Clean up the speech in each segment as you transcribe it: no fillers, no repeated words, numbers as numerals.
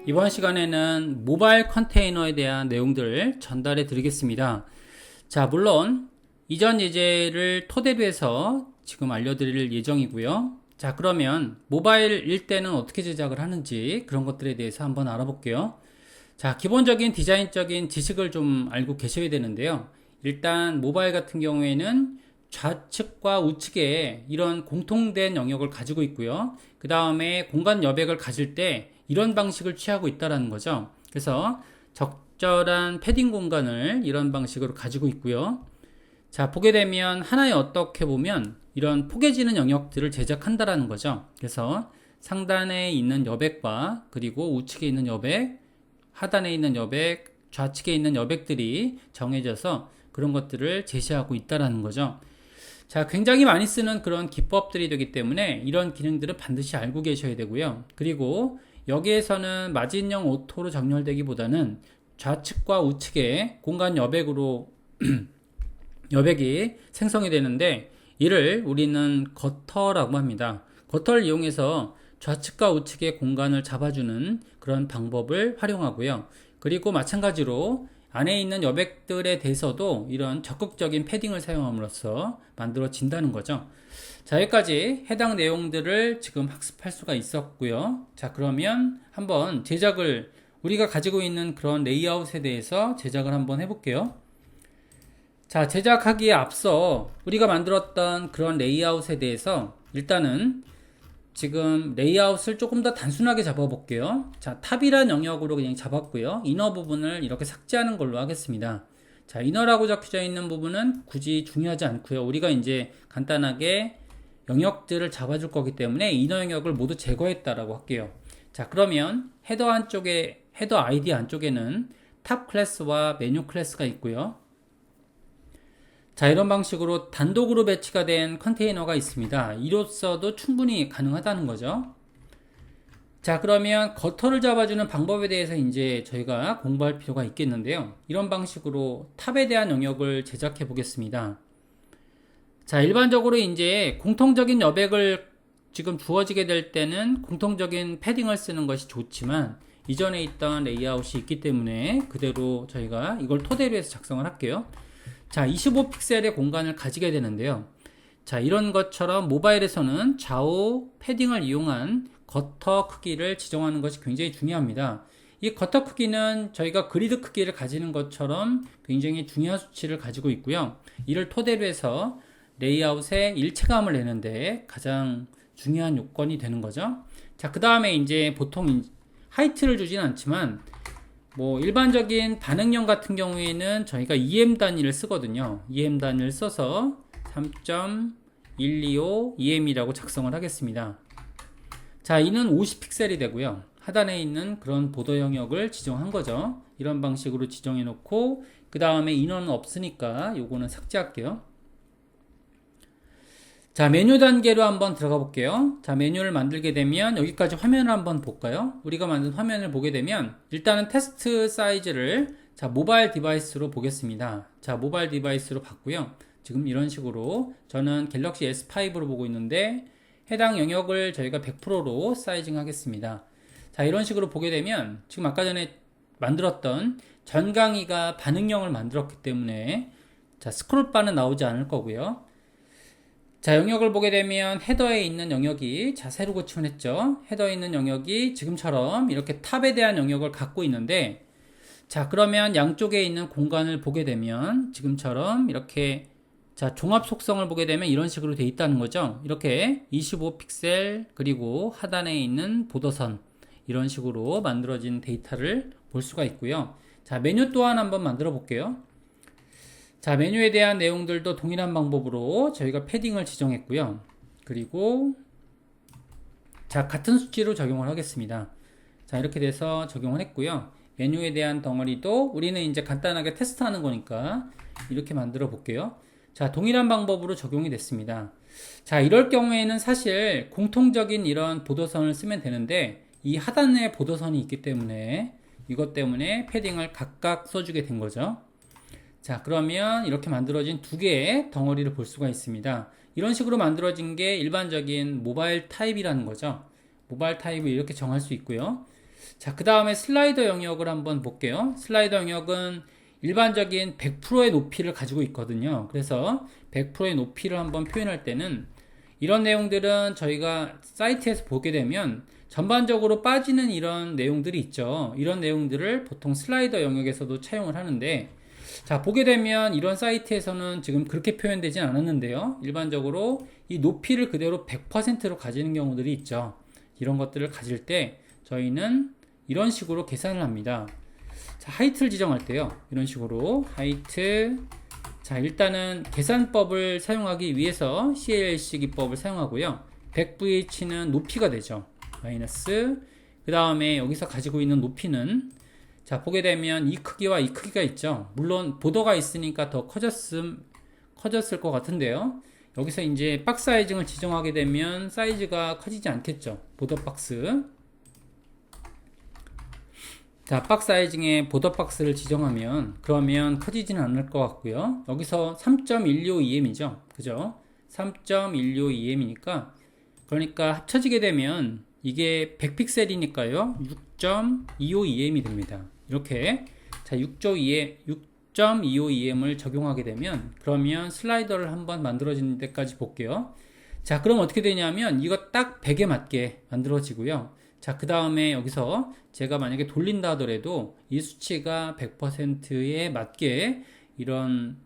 이번 시간에는 모바일 컨테이너에 대한 내용들을 전달해 드리겠습니다. 자, 물론 이전 예제를 토대로 해서 지금 알려드릴 예정이고요. 자, 그러면 모바일일 때는 어떻게 제작을 하는지 그런 것들에 대해서 한번 알아볼게요. 자, 기본적인 디자인적인 지식을 좀 알고 계셔야 되는데요. 일단 모바일 같은 경우에는 좌측과 우측에 이런 공통된 영역을 가지고 있고요. 그 다음에 공간 여백을 가질 때 이런 방식을 취하고 있다는 거죠. 그래서 적절한 패딩 공간을 이런 방식으로 가지고 있고요. 자, 보게 되면 하나에 어떻게 보면 이런 포개지는 영역들을 제작한다라는 거죠. 그래서 상단에 있는 여백과 그리고 우측에 있는 여백, 하단에 있는 여백, 좌측에 있는 여백들이 정해져서 그런 것들을 제시하고 있다라는 거죠. 자, 굉장히 많이 쓰는 그런 기법들이 되기 때문에 이런 기능들은 반드시 알고 계셔야 되고요. 그리고 여기에서는 마진형 오토로 정렬되기보다는 좌측과 우측에 공간 여백으로 여백이 생성이 되는데 이를 우리는 거터라고 합니다. 거터를 이용해서 좌측과 우측의 공간을 잡아주는 그런 방법을 활용하고요. 그리고 마찬가지로 안에 있는 여백들에 대해서도 이런 적극적인 패딩을 사용함으로써 만들어진다는 거죠. 자, 여기까지 해당 내용들을 지금 학습할 수가 있었고요. 자, 그러면 한번 제작을 우리가 가지고 있는 그런 레이아웃에 대해서 제작을 한번 해볼게요. 자, 제작하기에 앞서 우리가 만들었던 그런 레이아웃에 대해서 일단은 지금 레이아웃을 조금 더 단순하게 잡아볼게요. 자, 탑이란 영역으로 그냥 잡았고요. 이너 부분을 이렇게 삭제하는 걸로 하겠습니다. 자, 이너라고 적혀져 있는 부분은 굳이 중요하지 않고요. 우리가 이제 간단하게 영역들을 잡아줄 거기 때문에 이너 영역을 모두 제거했다라고 할게요. 자, 그러면 헤더 안쪽에, 헤더 아이디 안쪽에는 탑 클래스와 메뉴 클래스가 있고요. 자, 이런 방식으로 단독으로 배치가 된 컨테이너가 있습니다. 이로써도 충분히 가능하다는 거죠. 자, 그러면 거터를 잡아주는 방법에 대해서 이제 저희가 공부할 필요가 있겠는데요. 이런 방식으로 탑에 대한 영역을 제작해 보겠습니다. 자, 일반적으로 이제 공통적인 여백을 지금 주어지게 될 때는 공통적인 패딩을 쓰는 것이 좋지만 이전에 있던 레이아웃이 있기 때문에 그대로 저희가 이걸 토대로 해서 작성을 할게요. 자, 25픽셀의 공간을 가지게 되는데요. 자, 이런 것처럼 모바일에서는 좌우 패딩을 이용한 거터 크기를 지정하는 것이 굉장히 중요합니다. 이 거터 크기는 저희가 그리드 크기를 가지는 것처럼 굉장히 중요한 수치를 가지고 있고요. 이를 토대로 해서 레이아웃의 일체감을 내는데 가장 중요한 요건이 되는 거죠. 자, 그 다음에 이제 보통 하이트를 주진 않지만 뭐 일반적인 반응형 같은 경우에는 저희가 EM 단위를 쓰거든요. EM 단위를 써서 3.125 EM이라고 작성을 하겠습니다. 자, 이는 50픽셀이 되고요. 하단에 있는 그런 보더 영역을 지정한 거죠. 이런 방식으로 지정해 놓고 그 다음에 인원은 없으니까 요거는 삭제할게요. 자, 메뉴 단계로 한번 들어가 볼게요. 자, 메뉴를 만들게 되면 여기까지 화면을 한번 볼까요? 우리가 만든 화면을 보게 되면 일단은 테스트 사이즈를 자, 모바일 디바이스로 보겠습니다. 자, 모바일 디바이스로 봤고요. 지금 이런 식으로 저는 갤럭시 S5로 보고 있는데 해당 영역을 저희가 100%로 사이징 하겠습니다. 자, 이런 식으로 보게 되면 지금 아까 전에 만들었던 전강이가 반응형을 만들었기 때문에 자, 스크롤바는 나오지 않을 거고요. 자, 영역을 보게 되면 헤더에 있는 영역이 자, 새로 고침을 했죠. 헤더에 있는 영역이 지금처럼 이렇게 탑에 대한 영역을 갖고 있는데 자, 그러면 양쪽에 있는 공간을 보게 되면 지금처럼 이렇게 자, 종합 속성을 보게 되면 이런 식으로 돼 있다는 거죠. 이렇게 25픽셀 그리고 하단에 있는 보더선 이런 식으로 만들어진 데이터를 볼 수가 있고요. 자, 메뉴 또한 한번 만들어 볼게요. 자, 메뉴에 대한 내용들도 동일한 방법으로 저희가 패딩을 지정했고요. 그리고 자, 같은 수치로 적용을 하겠습니다. 자, 이렇게 돼서 적용을 했고요. 메뉴에 대한 덩어리도 우리는 이제 간단하게 테스트하는 거니까 이렇게 만들어 볼게요. 자, 동일한 방법으로 적용이 됐습니다. 자, 이럴 경우에는 사실 공통적인 이런 보도선을 쓰면 되는데 이 하단에 보도선이 있기 때문에 이것 때문에 패딩을 각각 써주게 된 거죠. 자, 그러면 이렇게 만들어진 두 개의 덩어리를 볼 수가 있습니다. 이런 식으로 만들어진 게 일반적인 모바일 타입이라는 거죠. 모바일 타입을 이렇게 정할 수 있고요. 자, 그 다음에 슬라이더 영역을 한번 볼게요. 슬라이더 영역은 일반적인 100%의 높이를 가지고 있거든요. 그래서 100%의 높이를 한번 표현할 때는 이런 내용들은 저희가 사이트에서 보게 되면 전반적으로 빠지는 이런 내용들이 있죠. 이런 내용들을 보통 슬라이더 영역에서도 차용을 하는데, 자, 보게 되면 이런 사이트에서는 지금 그렇게 표현되진 않았는데요. 일반적으로 이 높이를 그대로 100%로 가지는 경우들이 있죠. 이런 것들을 가질 때 저희는 이런 식으로 계산을 합니다. 자, 하이트를 지정할 때요, 이런 식으로 하이트. 자, 일단은 계산법을 사용하기 위해서 CLC 기법을 사용하고요. 100VH는 높이가 되죠. 마이너스. 그 다음에 여기서 가지고 있는 높이는, 자, 보게 되면 이 크기와 이 크기가 있죠. 물론 보더가 있으니까 더 커졌을 것 같은데요. 여기서 이제 박스 사이징을 지정하게 되면 사이즈가 커지지 않겠죠. 보더 박스. 자, 박스 사이징에 보더 박스를 지정하면 그러면 커지지는 않을 것 같고요. 여기서 3.125EM이죠. 그죠? 3.125EM이니까 그러니까 합쳐지게 되면 이게 100픽셀이니까요. 6.25EM이 됩니다. 이렇게 자 6.25EM을 적용하게 되면 그러면 슬라이더를 한번 만들어지는 데까지 볼게요. 자, 그럼 어떻게 되냐면 이거 딱 100에 맞게 만들어지고요. 자, 그 다음에 여기서 제가 만약에 돌린다 하더라도 이 수치가 100%에 맞게 이런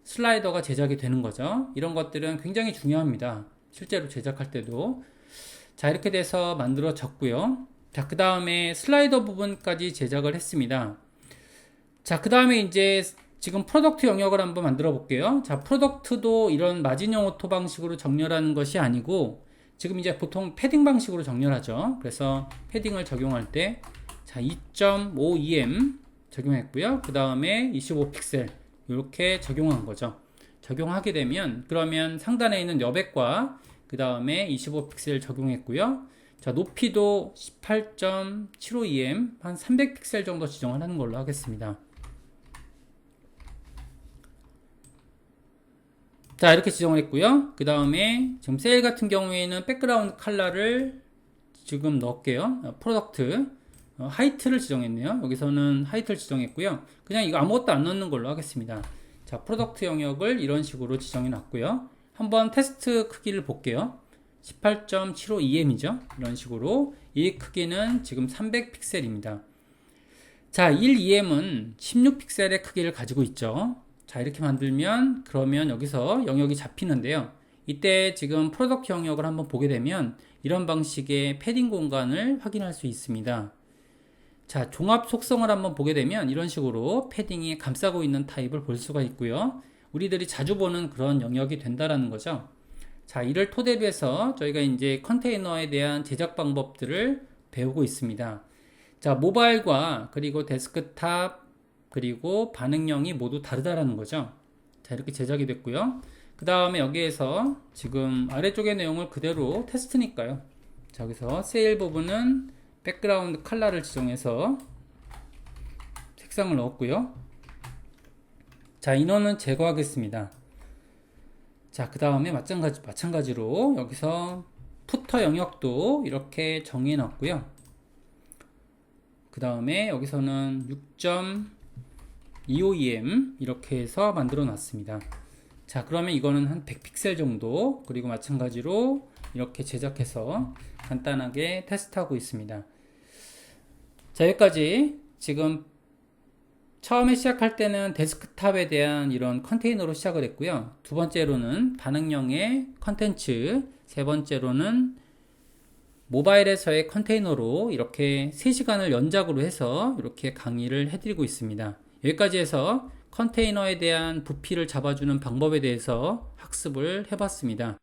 슬라이더가 제작이 되는 거죠. 이런 것들은 굉장히 중요합니다. 실제로 제작할 때도. 자, 이렇게 돼서 만들어졌고요. 자, 그 다음에 슬라이더 부분까지 제작을 했습니다. 자, 그 다음에 이제 지금 프로덕트 영역을 한번 만들어 볼게요. 자, 프로덕트도 이런 마진형 오토 방식으로 정렬하는 것이 아니고 지금 이제 보통 패딩 방식으로 정렬하죠. 그래서 패딩을 적용할 때 자, 2.5EM 적용했고요. 그 다음에 25픽셀 이렇게 적용한 거죠. 적용하게 되면 그러면 상단에 있는 여백과 그 다음에 25픽셀 적용했고요. 자, 높이도 18.75EM 한 300픽셀 정도 지정을 하는 걸로 하겠습니다. 자, 이렇게 지정을 했고요. 그 다음에 지금 세일 같은 경우에는 백그라운드 컬러를 지금 넣을게요. 프로덕트 하이트를 지정했네요. 여기서는 하이트를 지정했고요. 그냥 이거 아무것도 안 넣는 걸로 하겠습니다. 자, 프로덕트 영역을 이런 식으로 지정해 놨고요. 한번 테스트 크기를 볼게요. 18.75EM이죠. 이런 식으로 이 크기는 지금 300픽셀입니다. 자, 1EM은 16픽셀의 크기를 가지고 있죠. 자, 이렇게 만들면 그러면 여기서 영역이 잡히는데요. 이때 지금 프로덕트 영역을 한번 보게 되면 이런 방식의 패딩 공간을 확인할 수 있습니다. 자, 종합 속성을 한번 보게 되면 이런 식으로 패딩이 감싸고 있는 타입을 볼 수가 있고요. 우리들이 자주 보는 그런 영역이 된다라는 거죠. 자, 이를 토대로 해서 저희가 이제 컨테이너에 대한 제작 방법들을 배우고 있습니다. 자, 모바일과 그리고 데스크탑 그리고 반응형이 모두 다르다라는 거죠. 자, 이렇게 제작이 됐고요. 그 다음에 여기에서 지금 아래쪽의 내용을 그대로 테스트니까요. 자, 여기서 세일 부분은 백그라운드 컬러를 지정해서 색상을 넣었고요. 자, 인원은 제거하겠습니다. 자, 그 다음에 마찬가지로 여기서 푸터 영역도 이렇게 정해 놨고요. 그 다음에 여기서는 6.25EM 이렇게 해서 만들어 놨습니다. 자, 그러면 이거는 한 100픽셀 정도, 그리고 마찬가지로 이렇게 제작해서 간단하게 테스트하고 있습니다. 자, 여기까지 지금 처음에 시작할 때는 데스크탑에 대한 이런 컨테이너로 시작을 했고요. 두 번째로는 반응형의 컨텐츠, 세 번째로는 모바일에서의 컨테이너로 이렇게 3시간을 연작으로 해서 이렇게 강의를 해드리고 있습니다. 여기까지 해서 컨테이너에 대한 부피를 잡아주는 방법에 대해서 학습을 해봤습니다.